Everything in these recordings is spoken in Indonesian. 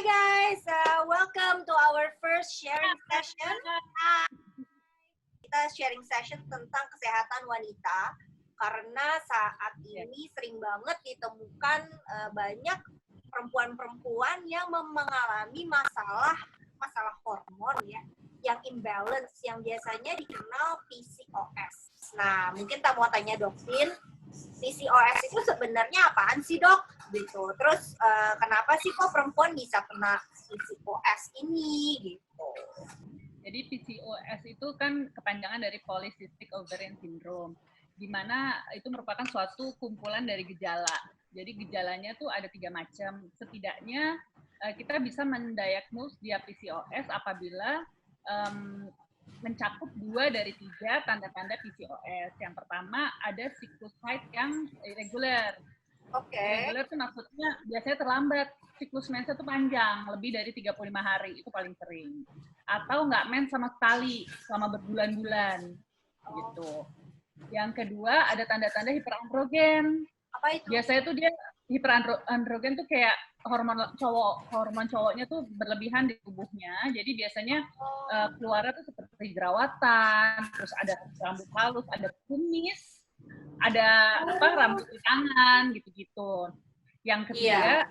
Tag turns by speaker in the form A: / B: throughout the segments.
A: guys, welcome to our first sharing session. Kita sharing session tentang kesehatan wanita karena saat ini sering banget ditemukan banyak perempuan-perempuan yang mengalami masalah hormon ya, yang imbalance, yang biasanya dikenal PCOS. Nah, mungkin tak mau tanya Dokvin, PCOS itu sebenarnya apaan sih dok? Gitu. Terus kenapa sih kok perempuan bisa kena PCOS ini gitu?
B: Jadi PCOS itu kan kepanjangan dari Polycystic Ovarian Syndrome, di mana itu merupakan suatu kumpulan dari gejala. Jadi gejalanya tuh ada 3 macam. Setidaknya kita bisa mendiagnos dia PCOS apabila mencakup 2 dari 3 tanda-tanda PCOS. Yang pertama ada siklus haid yang irregular. Irregular itu maksudnya biasanya terlambat, siklus mensnya itu panjang, lebih dari 35 hari, itu paling sering. Atau nggak mens sama sekali, selama berbulan-bulan, gitu. Yang kedua, ada tanda-tanda hiperandrogen.
A: Apa itu?
B: Biasanya tuh dia hiperandrogen tuh kayak hormon cowoknya tuh berlebihan di tubuhnya, jadi biasanya keluarnya tuh seperti jerawatan, terus ada rambut halus, ada kumis, ada rambut di tangan gitu-gitu. Yang ketiga,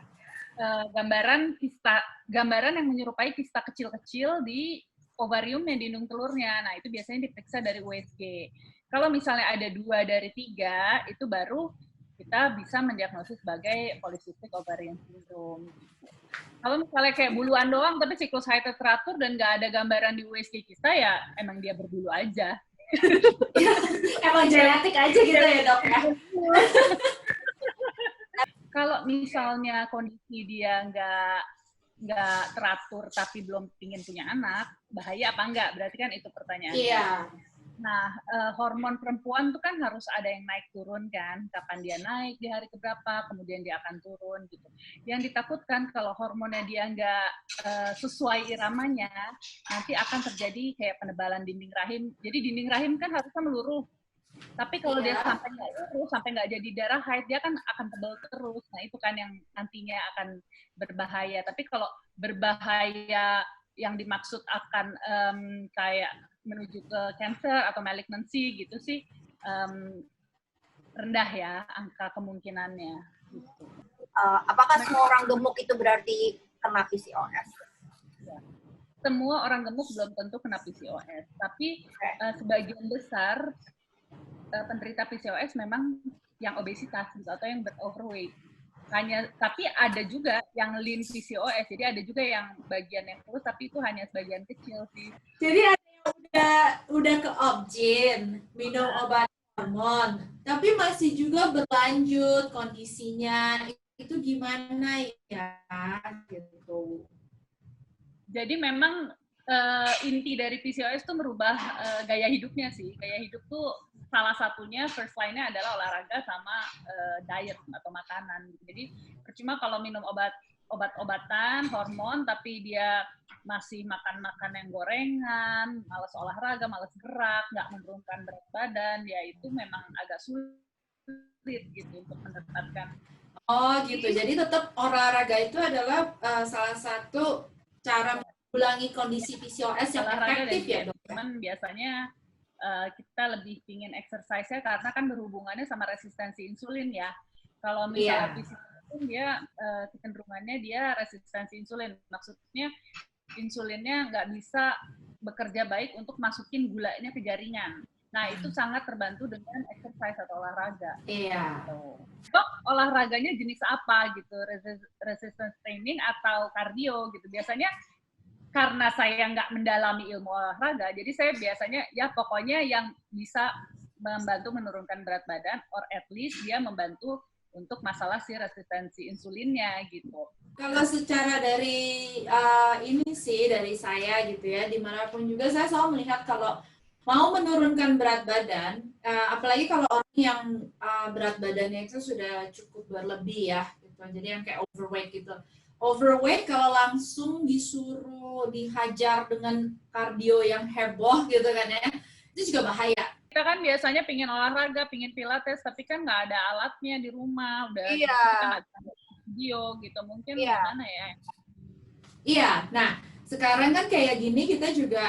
B: gambaran yang menyerupai kista kecil-kecil di ovarium yang di indung telurnya. Nah, itu biasanya diperiksa dari USG. Kalau misalnya ada 2 dari 3, itu baru kita bisa mendiagnosis sebagai Polycystic Ovarian Syndrome. Kalau misalnya kayak buluan doang, tapi siklus haidnya teratur dan nggak ada gambaran di USG kita, ya emang dia berbulu aja.
A: Emang genetik aja gitu ya dok ya?
B: Kalau misalnya kondisi dia nggak teratur tapi belum ingin punya anak, bahaya apa enggak? Berarti kan itu pertanyaannya.
A: Iya.
B: Nah, hormon perempuan itu kan harus ada yang naik turun kan, kapan dia naik di hari keberapa, kemudian dia akan turun gitu. Yang ditakutkan kalau hormonnya dia nggak sesuai iramanya, nanti akan terjadi kayak penebalan dinding rahim. Jadi dinding rahim kan harusnya meluruh, tapi kalau dia sampai nggak lurus, sampai nggak jadi darah haid, dia kan akan tebal terus. Nah itu kan yang nantinya akan berbahaya. Tapi kalau berbahaya yang dimaksud akan kayak menuju ke cancer atau malignancy gitu sih rendah ya angka kemungkinannya. Gitu.
A: Apakah semua orang gemuk itu berarti kena PCOS?
B: Ya. Semua orang gemuk belum tentu kena PCOS, tapi sebagian besar penderita PCOS memang yang obesitas gitu, atau yang overweight. Tapi ada juga yang lean PCOS, jadi ada juga yang bagian yang kurus, tapi itu hanya sebagian kecil sih.
C: Jadi ada yang udah ke obgyn, minum obat hormon, tapi masih juga berlanjut kondisinya, itu gimana ya gitu.
B: Jadi memang inti dari PCOS itu merubah gaya hidupnya sih. Gaya hidup tuh salah satunya first line-nya adalah olahraga sama diet atau makanan. Jadi percuma kalau minum obat-obatan, hormon, tapi dia masih makan yang gorengan, malas olahraga, malas gerak, nggak menurunkan berat badan, ya itu memang agak sulit gitu untuk mendapatkan.
C: Oh gitu, jadi tetap olahraga itu adalah salah satu cara mengulangi kondisi PCOS yang efektif ya dok?
B: Cuman biasanya kita lebih pingin exercise-nya karena kan berhubungannya sama resistensi insulin ya. Kalau misalnya PCOS dia kecenderungannya dia resistensi insulin. Maksudnya insulinnya nggak bisa bekerja baik untuk masukin gulanya ke jaringan. Nah, itu sangat terbantu dengan exercise atau olahraga.
C: Iya.
B: Dok, olahraganya jenis apa gitu? Resistance training atau cardio gitu? Biasanya karena saya nggak mendalami ilmu olahraga, jadi saya biasanya ya pokoknya yang bisa membantu menurunkan berat badan, or at least dia membantu untuk masalah si resistensi insulinnya gitu.
C: Kalau secara dari ini sih dari saya gitu ya, dimanapun juga saya selalu melihat kalau mau menurunkan berat badan, apalagi kalau orang yang berat badannya itu sudah cukup berlebih ya, gitu. Jadi yang kayak overweight gitu. Overweight kalau langsung disuruh dihajar dengan kardio yang heboh gitu kan ya, itu juga bahaya.
B: Kita kan biasanya pingin olahraga, pingin pilates, tapi kan nggak ada alatnya di rumah, udah kita nggak ada video gitu, mungkin gimana ya?
C: Iya, nah sekarang kan kayak gini kita juga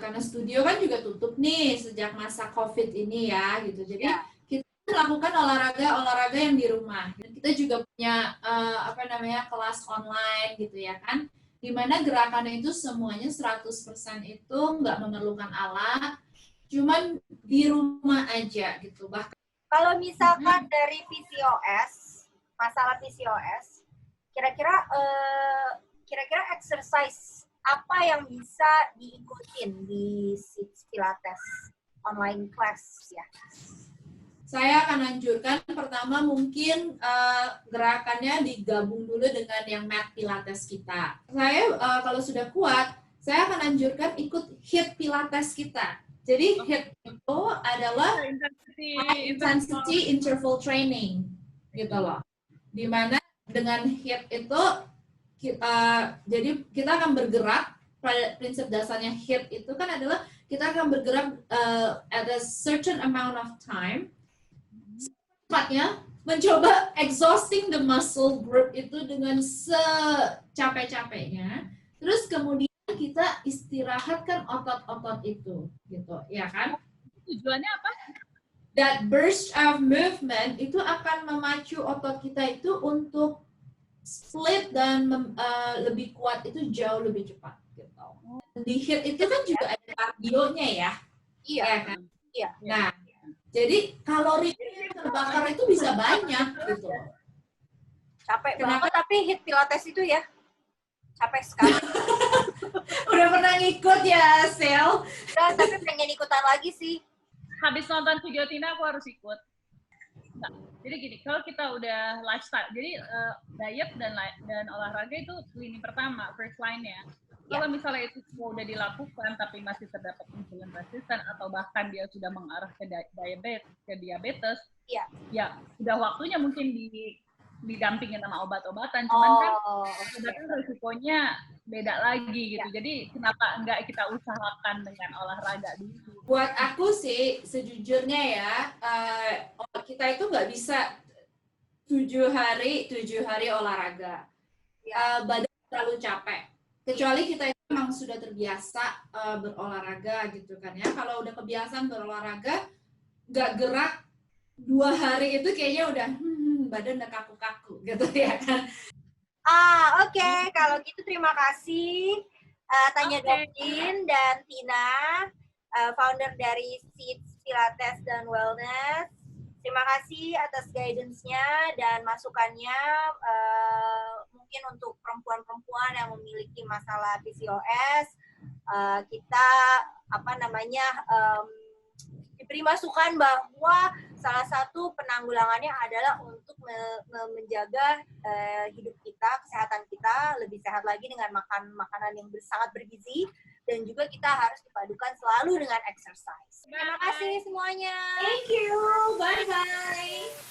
C: karena studio kan juga tutup nih sejak masa COVID ini ya gitu. Jadi
A: Ya.
C: kita melakukan olahraga yang di rumah. Dan kita juga punya kelas online gitu ya kan. Dimana gerakannya itu semuanya 100% itu nggak memerlukan alat, cuman di rumah aja gitu. Bahkan
A: Kalau misalkan dari PCOS, masalah PCOS, kira-kira exercise apa yang bisa diikutin di Seeds Pilates online class ya?
C: saya akan anjurkan pertama mungkin gerakannya digabung dulu dengan yang mat pilates kita. Saya kalau sudah kuat, saya akan anjurkan ikut HIIT pilates kita. Jadi HIIT itu adalah high intensity interval training gitu loh. Dimana dengan HIIT itu kita akan bergerak, prinsip dasarnya HIIT itu kan adalah kita akan bergerak at a certain amount of time, cepatnya mencoba exhausting the muscle group itu dengan secapek-capeknya, terus kemudian kita istirahatkan otot-otot itu gitu ya kan.
B: Tujuannya apa?
C: That burst of movement itu akan memacu otot kita itu untuk split dan lebih kuat itu jauh lebih cepat gitu. Di HIIT itu kan juga ada kardionya ya.
A: Iya.
C: Ya kan?
A: Iya.
C: Nah, jadi kalori yang terbakar itu bisa banyak gitu.
A: Capek
C: Kenapa?
A: banget tapi HIIT Pilates itu ya. Capek sekali.
C: Udah pernah ngikut ya, Sel?
A: Udah, tapi pengen ikutan lagi sih.
B: Habis nonton video Tina aku harus ikut. Nah, jadi gini, kalau kita udah lifestyle, jadi diet dan olahraga itu lini pertama, first line-nya. Kalau misalnya itu semua udah dilakukan tapi masih terdapat insulin resisten atau bahkan dia sudah mengarah ke diabetes, ya sudah waktunya mungkin didampingin sama obat-obatan. Cuman kan obatan risikonya beda lagi gitu. Jadi kenapa enggak kita usahakan dengan olahraga dulu?
C: Buat aku sih, sejujurnya ya, kita itu nggak bisa 7 hari olahraga. Badan terlalu capek. Kecuali kita itu memang sudah terbiasa berolahraga gitu kan ya. Kalau udah kebiasaan berolahraga, nggak gerak 2 hari itu kayaknya udah badan udah kaku-kaku gitu ya kan.
A: Oke. Kalau gitu terima kasih Tanya Dovin dan Tina, founder dari Seeds Pilates dan Wellness. Terima kasih atas guidance-nya dan masukannya. Mungkin untuk perempuan-perempuan yang memiliki masalah PCOS, kita diberi masukan bahwa salah satu penanggulangannya adalah untuk menjaga hidup kita, kesehatan kita lebih sehat lagi dengan makan makanan yang sangat bergizi, dan juga kita harus dipadukan selalu dengan exercise. Terima kasih semuanya.
C: Thank you. Bye-bye.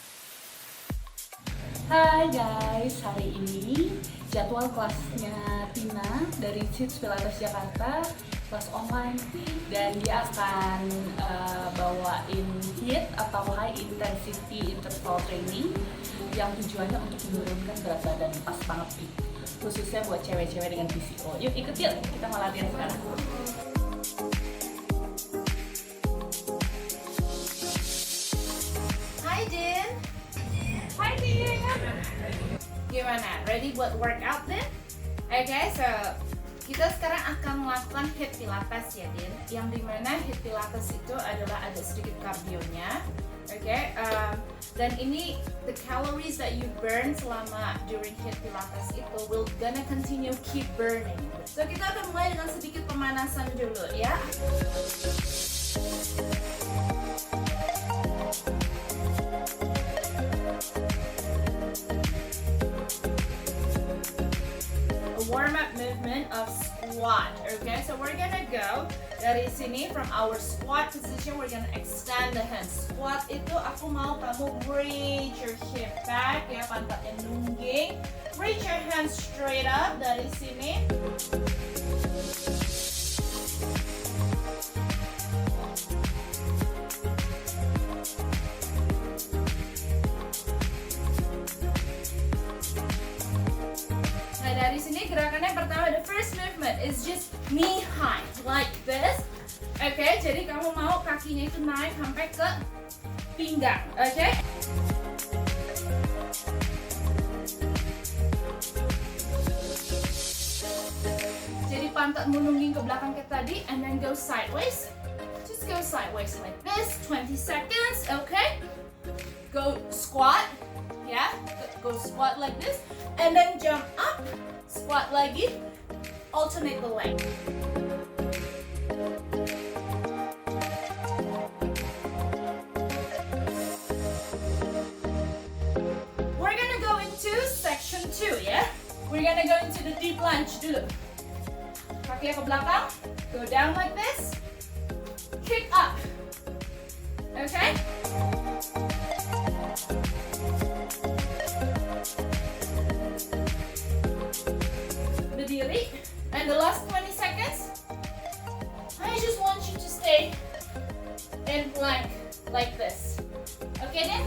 D: Hai guys, hari ini jadwal kelasnya Tina dari Seeds Pilates Jakarta, kelas online, dan dia akan bawain HIIT atau High Intensity Interval Training yang tujuannya untuk menurunkan berat badan. Pas banget nih, khususnya buat cewek-cewek dengan PCO. Yuk ikut yuk, kita mau latihan sekarang.
C: Hai Jin. Hai Jin. Gimana? Ready buat workout then? Okay, so kita sekarang akan melakukan HIIT Pilates ya, Din. Yang dimana HIIT Pilates itu adalah ada sedikit kardionya. Okay, dan ini the calories that you burn selama during HIIT Pilates itu will gonna continue keep burning. So kita akan mulai dengan sedikit pemanasan dulu ya. Warm-up movement of squat. Okay, so we're gonna go dari sini from our squat position. We're gonna extend the hands. Squat itu aku mau kamu reach your hip back ya, pantatnya nungging. Reach your hands straight up dari sini. Dari sini gerakannya pertama, the first movement is just knee high, like this. Oke, jadi kamu mau kakinya itu naik sampai ke pinggang, oke? Jadi pantat menungging ke belakang kayak tadi, and then go sideways. Just go sideways like this, 20 seconds, okay? Go squat, yeah? Go squat like this, and then jump up, squat lagi, alternate the leg. We're gonna go into section 2, yeah? We're gonna go into the deep lunge dulu. Kaki ke belakang, go down like this, kick up. Okay? Berdiri, and the last 20 seconds, I just want you to stay in plank like this. Okay then?